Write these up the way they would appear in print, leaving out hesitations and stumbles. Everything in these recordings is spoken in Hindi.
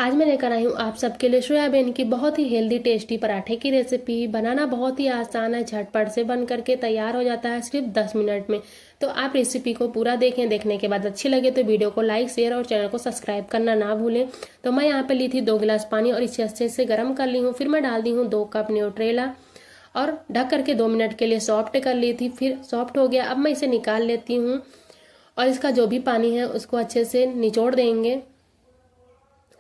आज मैं लेकर आई हूँ आप सबके लिए सोयाबीन की बहुत ही हेल्दी टेस्टी पराठे की रेसिपी। बनाना बहुत ही आसान है, झटपट से बन करके तैयार हो जाता है सिर्फ 10 मिनट में। तो आप रेसिपी को पूरा देखें, देखने के बाद अच्छी लगे तो वीडियो को लाइक शेयर और चैनल को सब्सक्राइब करना ना भूलें। तो मैं यहाँ पे ली थी 2 गिलास पानी और इसे अच्छे से गर्म कर ली हूँ। फिर मैं डाल दी हूँ 2 कप न्यूट्रेला और ढक करके 2 मिनट के लिए सॉफ्ट कर ली थी। फिर सॉफ्ट हो गया, अब मैं इसे निकाल लेती हूँ और इसका जो भी पानी है उसको अच्छे से निचोड़ देंगे।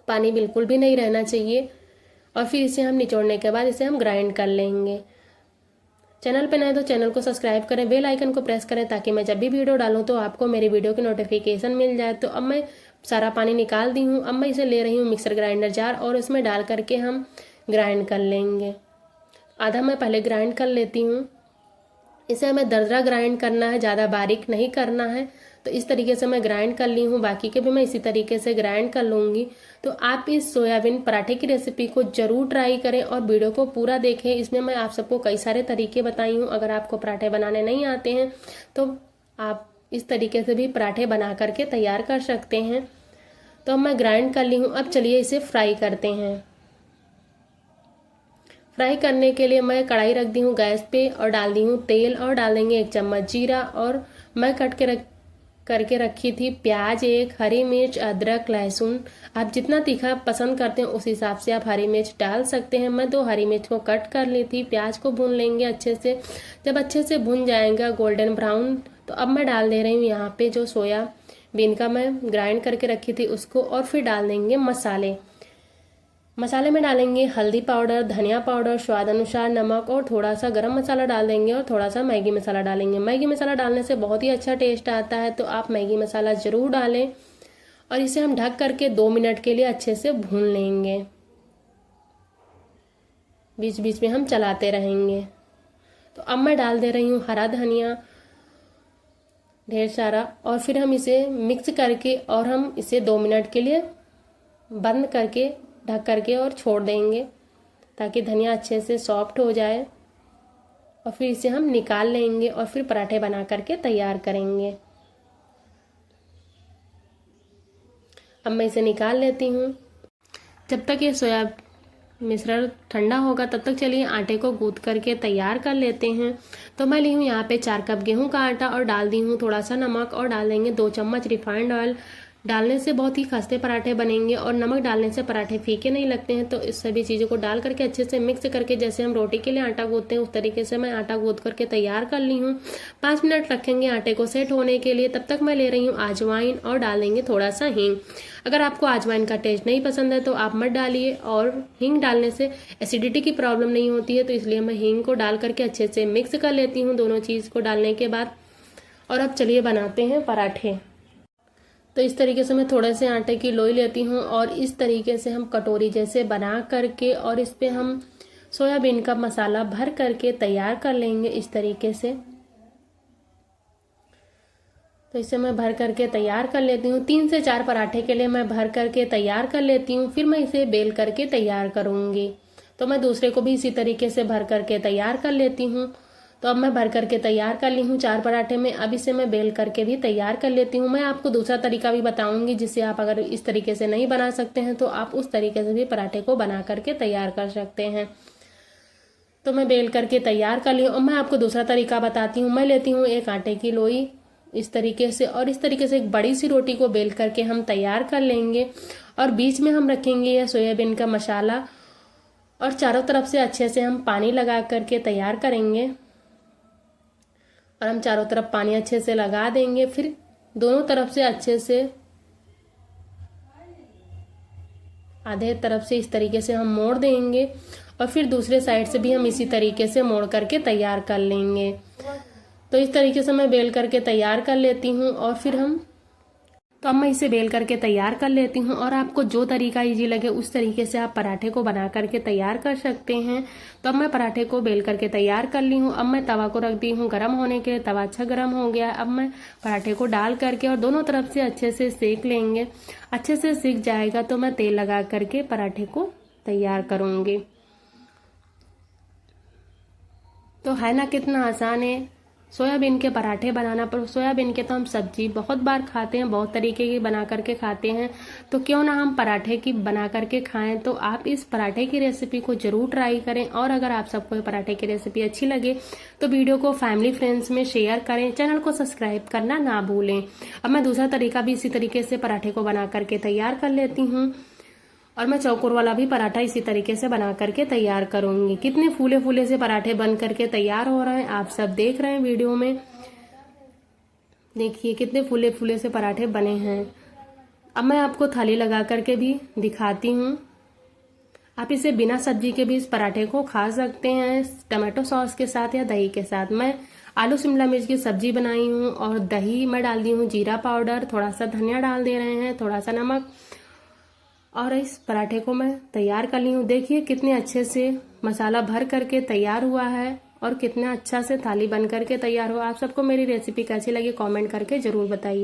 पानी बिल्कुल भी नहीं रहना चाहिए। और फिर इसे हम निचोड़ने के बाद इसे हम ग्राइंड कर लेंगे। चैनल पे नए तो चैनल को सब्सक्राइब करें, बेल आइकन को प्रेस करें ताकि मैं जब भी वीडियो डालूं तो आपको मेरी वीडियो की नोटिफिकेशन मिल जाए। तो अब मैं सारा पानी निकाल दी हूँ। अब मैं इसे ले रही हूँ मिक्सर ग्राइंडर जार और उसमें डाल करके हम ग्राइंड कर लेंगे। आधा मैं पहले ग्राइंड कर लेती हूँ। इसे हमें दरदरा ग्राइंड करना है, ज़्यादा बारीक नहीं करना है। तो इस तरीके से मैं ग्राइंड कर ली हूँ, बाकी के भी मैं इसी तरीके से ग्राइंड कर लूँगी। तो आप इस सोयाबीन पराठे की रेसिपी को ज़रूर ट्राई करें और वीडियो को पूरा देखें। इसमें मैं आप सबको कई सारे तरीके बताई हूँ। अगर आपको पराठे बनाने नहीं आते हैं तो आप इस तरीके से भी पराठे बना करके तैयार कर सकते हैं। तो अब मैं ग्राइंड कर ली हूँ। अब चलिए इसे फ्राई करते हैं। फ्राई करने के लिए मैं कढ़ाई रख दी हूँ गैस पे और डाल दी हूँ तेल और डाल देंगे 1 चम्मच जीरा। और मैं कट के करके रखी थी प्याज, 1 हरी मिर्च, अदरक, लहसुन। आप जितना तीखा पसंद करते हैं उस हिसाब से आप हरी मिर्च डाल सकते हैं। मैं 2 हरी मिर्च को कट कर ली थी। प्याज को भून लेंगे अच्छे से। जब अच्छे से भुन जाएगा गोल्डन ब्राउन, तो अब मैं डाल दे रही हूँ यहाँ पे जो सोयाबीन का मैं ग्राइंड करके रखी थी उसको। और फिर डाल देंगे मसाले में डालेंगे हल्दी पाउडर, धनिया पाउडर, स्वाद अनुसार नमक और थोड़ा सा गरम मसाला डाल देंगे और थोड़ा सा मैगी मसाला डालेंगे। मैगी मसाला डालने से बहुत ही अच्छा टेस्ट आता है, तो आप मैगी मसाला ज़रूर डालें। और इसे हम ढक करके 2 मिनट के लिए अच्छे से भून लेंगे। बीच बीच में हम चलाते रहेंगे। तो अब मैं डाल दे रही हूँ हरा धनिया ढेर सारा और फिर हम इसे मिक्स करके और हम इसे 2 मिनट के लिए बंद करके ढक करके और छोड़ देंगे ताकि धनिया अच्छे से सॉफ्ट हो जाए। और फिर इसे हम निकाल लेंगे और फिर पराठे बना करके तैयार करेंगे। अब मैं इसे निकाल लेती हूँ। जब तक ये सोया मिश्रण ठंडा होगा तब तक चलिए आटे को गूंथ करके तैयार कर लेते हैं। तो मैं ली हूँ यहाँ पे 4 कप गेहूं का आटा और डाल दी हूँ थोड़ा सा नमक और डाल देंगे 2 चम्मच रिफाइंड ऑयल। डालने से बहुत ही खस्ते पराठे बनेंगे और नमक डालने से पराठे फीके नहीं लगते हैं। तो इस सभी चीज़ों को डाल करके अच्छे से मिक्स करके जैसे हम रोटी के लिए आटा गूंथते हैं उस तरीके से मैं आटा गूंथ करके तैयार कर ली हूँ। 5 मिनट रखेंगे आटे को सेट होने के लिए। तब तक मैं ले रही हूँ अजवाइन और डाल देंगे थोड़ा सा हींग। अगर आपको अजवाइन का टेस्ट नहीं पसंद है तो आप मत डालिए। और हींग डालने से एसिडिटी की प्रॉब्लम नहीं होती है, तो इसलिए मैं हींग को डाल करके अच्छे से मिक्स कर लेती हूँ दोनों चीज़ को डालने के बाद। और अब चलिए बनाते हैं पराठे। तो इस तरीके से मैं थोड़े से आटे की लोई लेती हूँ और इस तरीके से हम कटोरी जैसे बना करके और इस पे हम सोयाबीन का मसाला भर करके तैयार कर लेंगे इस तरीके से। तो इसे मैं भर करके तैयार कर लेती हूँ। 3 से 4 पराठे के लिए मैं भर करके तैयार कर लेती हूँ। फिर मैं इसे बेल करके तैयार करूँगी। तो मैं दूसरे को भी इसी तरीके से भर करके तैयार कर लेती हूँ। तो अब मैं भर करके तैयार कर ली हूँ 4 पराठे में। अब इसे मैं बेल करके भी तैयार कर लेती हूँ। मैं आपको दूसरा तरीका भी बताऊंगी जिससे आप अगर इस तरीके से नहीं बना सकते हैं तो आप उस तरीके से भी पराठे को बना करके तैयार कर सकते हैं। तो मैं बेल करके तैयार कर ली हूँ। और मैं आपको दूसरा तरीका बताती हूँ। मैं लेती हूँ एक आटे की लोई इस तरीके से और इस तरीके से एक बड़ी सी रोटी को बेल करके हम तैयार कर लेंगे। और बीच में हम रखेंगे यह सोयाबीन का मसाला और चारों तरफ से अच्छे से हम पानी लगा करके तैयार करेंगे। और हम चारों तरफ पानी अच्छे से लगा देंगे। फिर दोनों तरफ से अच्छे से आधे तरफ से इस तरीके से हम मोड़ देंगे और फिर दूसरे साइड से भी हम इसी तरीके से मोड़ करके तैयार कर लेंगे। तो इस तरीके से मैं बेल करके तैयार कर लेती हूँ और फिर तो अब मैं इसे बेल करके तैयार कर लेती हूँ। और आपको जो तरीका इजी लगे उस तरीके से आप पराठे को बना करके तैयार कर सकते हैं। तो अब मैं पराठे को बेल करके तैयार कर ली हूँ। अब मैं तवा को रख दी हूँ गर्म होने के लिए। तवा अच्छा गर्म हो गया। अब मैं पराठे को डाल करके और दोनों तरफ से अच्छे से सेक लेंगे। अच्छे से सीख जाएगा तो मैं तेल लगा करके पराठे को तैयार करूँगी। तो है ना कितना आसान है। सोयाबीन के पराठे बनाना, पर सोयाबीन के तो हम सब्जी बहुत बार खाते हैं, बहुत तरीके की बना करके खाते हैं, तो क्यों ना हम पराठे की बना करके खाएं। तो आप इस पराठे की रेसिपी को जरूर ट्राई करें, और अगर आप सबको ये पराठे की रेसिपी अच्छी लगे तो वीडियो को फैमिली फ्रेंड्स में शेयर करें, चैनल को सब्सक्राइब करना ना भूलें। अब मैं दूसरा तरीका भी इसी तरीके से पराठे को बना करके तैयार कर लेती हूँ, और मैं चौकोर वाला भी पराठा इसी तरीके से बना करके तैयार करूंगी। कितने फूले फूले से पराठे बन करके तैयार हो रहे हैं, आप सब देख रहे हैं वीडियो में। देखिए कितने फूले फूले से पराठे बने हैं। अब मैं आपको थाली लगा करके भी दिखाती हूँ। आप इसे बिना सब्जी के भी इस पराठे को खा सकते हैं, टमाटो सॉस के साथ या दही के साथ। मैं आलू शिमला मिर्च की सब्जी बनाई हूँ, और दही मैं डाल दी हूँ, जीरा पाउडर, थोड़ा सा धनिया डाल दे रहे हैं, थोड़ा सा नमक, और इस पराठे को मैं तैयार कर ली हूँ। देखिए कितने अच्छे से मसाला भर करके तैयार हुआ है, और कितना अच्छा से थाली बन करके तैयार हुआ। आप सबको मेरी रेसिपी कैसी लगी कमेंट करके जरूर बताइए।